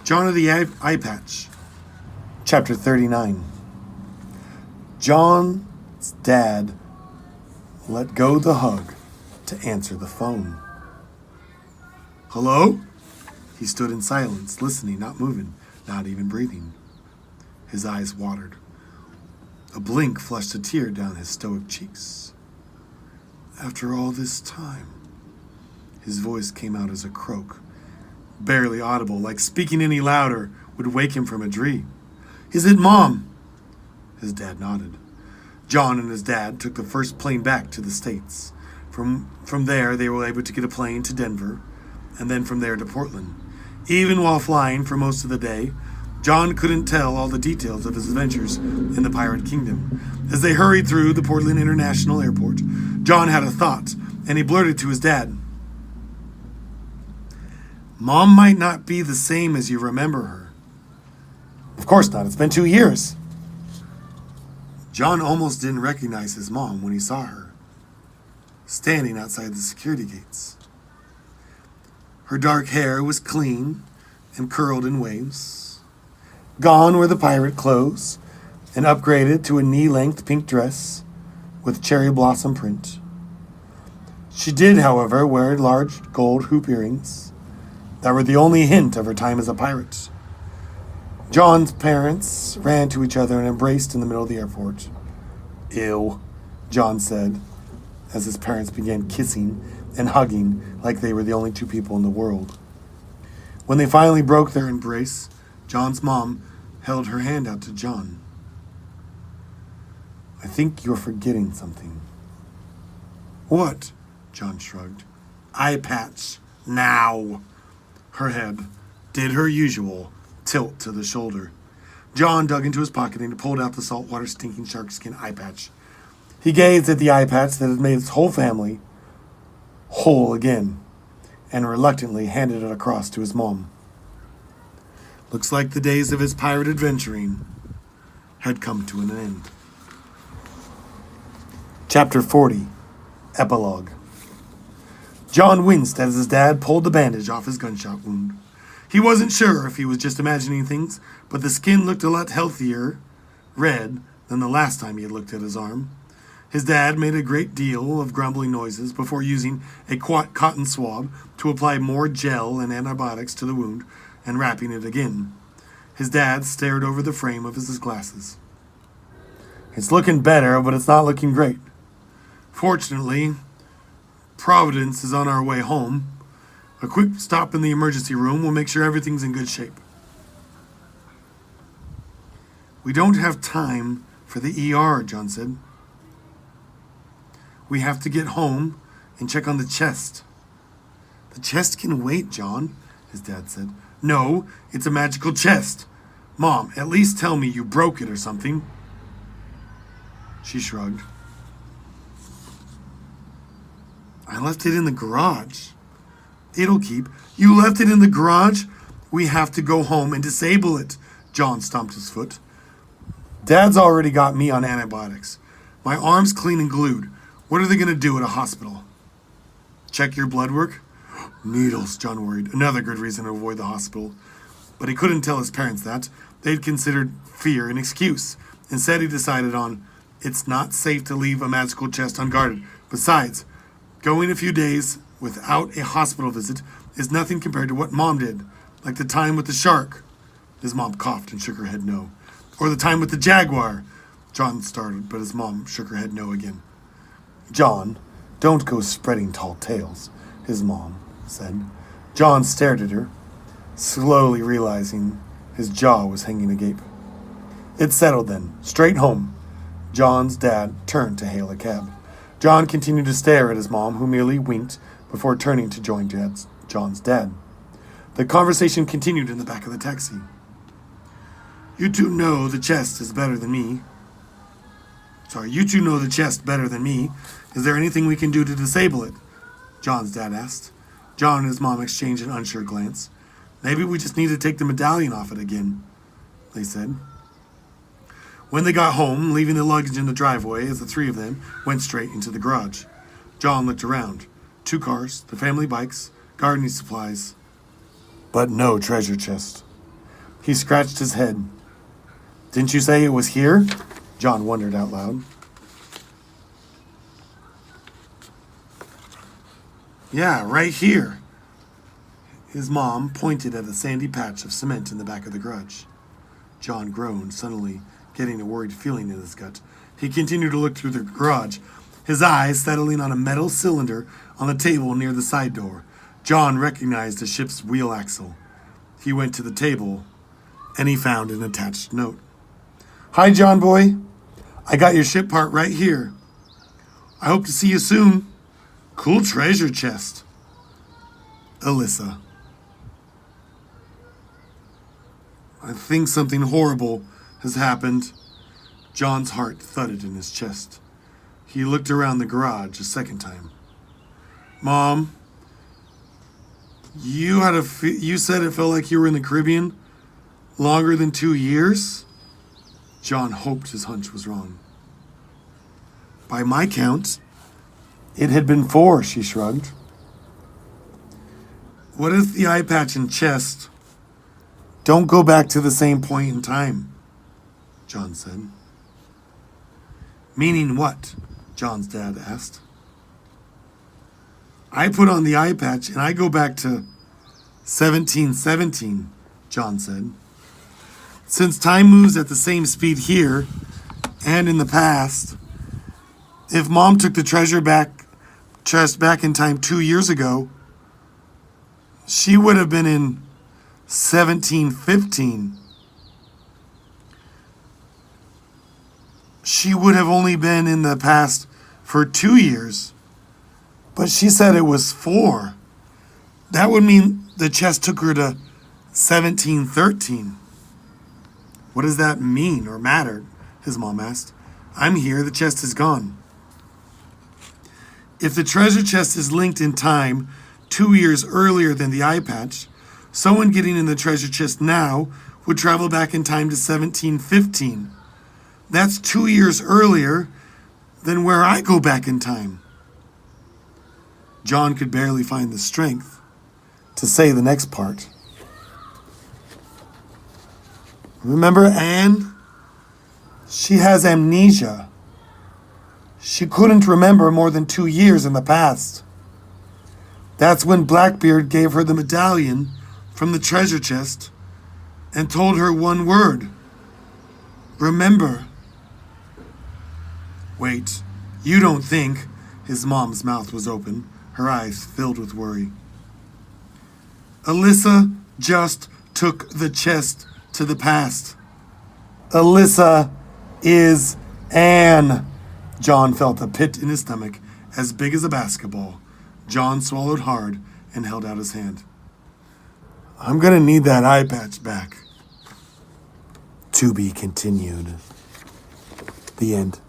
John of the Eye Patch. Chapter 39. John's dad let go the hug to answer the phone. Hello? He stood in silence, listening, not moving, not even breathing. His eyes watered. A blink flushed a tear down his stoic cheeks. After all this time, his voice came out as a croak, barely audible, like speaking any louder would wake him from a dream. Is it Mom? His dad nodded. John and his dad took the first plane back to the States. From there, they were able to get a plane to Denver, and then from there to Portland. Even while flying for most of the day, John couldn't tell all the details of his adventures in the Pirate Kingdom. As they hurried through the Portland International Airport, John had a thought, and he blurted to his dad, Mom might not be the same as you remember her. Of course not, it's been 2 years. John almost didn't recognize his mom when he saw her, standing outside the security gates. Her dark hair was clean and curled in waves. Gone were the pirate clothes, and upgraded to a knee-length pink dress with cherry blossom print. She did, however, wear large gold hoop earrings that were the only hint of her time as a pirate. John's parents ran to each other and embraced in the middle of the airport. Ew, John said, as his parents began kissing and hugging like they were the only two people in the world. When they finally broke their embrace, John's mom held her hand out to John. I think you're forgetting something. What? John shrugged. Eye patch. Now. Her head did her usual tilt to the shoulder. John dug into his pocket and pulled out the saltwater stinking shark skin eye patch. He gazed at the eye patch that had made his whole family whole again, and reluctantly handed it across to his mom. Looks like the days of his pirate adventuring had come to an end. Chapter 40. Epilogue. John winced as his dad pulled the bandage off his gunshot wound. He wasn't sure if he was just imagining things, but the skin looked a lot healthier, red, than the last time he had looked at his arm. His dad made a great deal of grumbling noises before using a cotton swab to apply more gel and antibiotics to the wound and wrapping it again. His dad stared over the frame of his glasses. It's looking better, but it's not looking great. Fortunately, Providence is on our way home. A quick stop in the emergency room will make sure everything's in good shape. We don't have time for the ER, John said. We have to get home and check on the chest. The chest can wait, John, his dad said. No, it's a magical chest. Mom, at least tell me you broke it or something. She shrugged. I left it in the garage. It'll keep. You left it in the garage? We have to go home and disable it. John stomped his foot. Dad's already got me on antibiotics. My arm's clean and glued. What are they going to do at a hospital? Check your blood work? Needles, John worried. Another good reason to avoid the hospital. But he couldn't tell his parents that. They'd considered fear an excuse. Instead, he decided on, it's not safe to leave a magical chest unguarded. Besides, going a few days without a hospital visit is nothing compared to what Mom did, like the time with the shark. His mom coughed and shook her head no. Or the time with the jaguar. John started, but his mom shook her head no again. John, don't go spreading tall tales, his mom said. John stared at her, slowly realizing his jaw was hanging agape. It settled then, straight home. John's dad turned to hail a cab. John continued to stare at his mom, who merely winked before turning to join John's dad. The conversation continued in the back of the taxi. You two know the chest is better than me. You two know the chest better than me. Is there anything we can do to disable it? John's dad asked. John and his mom exchanged an unsure glance. Maybe we just need to take the medallion off it again, they said. When they got home, leaving the luggage in the driveway as the three of them went straight into the garage, John looked around. 2 cars, the family bikes, gardening supplies, but no treasure chest. He scratched his head. Didn't you say it was here? John wondered out loud. Yeah, right here. His mom pointed at a sandy patch of cement in the back of the garage. John groaned, suddenly getting a worried feeling in his gut. He continued to look through the garage, his eyes settling on a metal cylinder on the table near the side door. John recognized the ship's wheel axle. He went to the table, and he found an attached note. Hi, John boy. I got your ship part right here. I hope to see you soon. Cool treasure chest. Alyssa. I think something horrible has happened. John's heart thudded in his chest. He looked around the garage a second time. Mom, you said it felt like you were in the Caribbean longer than 2 years? John hoped his hunch was wrong. By my count, it had been 4, she shrugged. What if the eye patch and chest don't go back to the same point in time? John said. Meaning what? John's dad asked. I put on the eye patch and I go back to 1717, John said. Since time moves at the same speed here and in the past, if Mom took the chest back in time 2 years ago, she would have been in 1715. She would have only been in the past for 2 years. But she said it was 4. That would mean the chest took her to 1713. What does that mean or matter? His mom asked. I'm here, the chest is gone. If the treasure chest is linked in time 2 years earlier than the eye patch, someone getting in the treasure chest now would travel back in time to 1715. That's 2 years earlier than where I go back in time. John could barely find the strength to say the next part. Remember Anne? She has amnesia. She couldn't remember more than 2 years in the past. That's when Blackbeard gave her the medallion from the treasure chest and told her one word. Remember. Wait, you don't think... His mom's mouth was open, her eyes filled with worry. Alyssa just took the chest to the past. Alyssa is Anne. John felt a pit in his stomach as big as a basketball. John swallowed hard and held out his hand. I'm gonna need that eye patch back. To be continued. The end.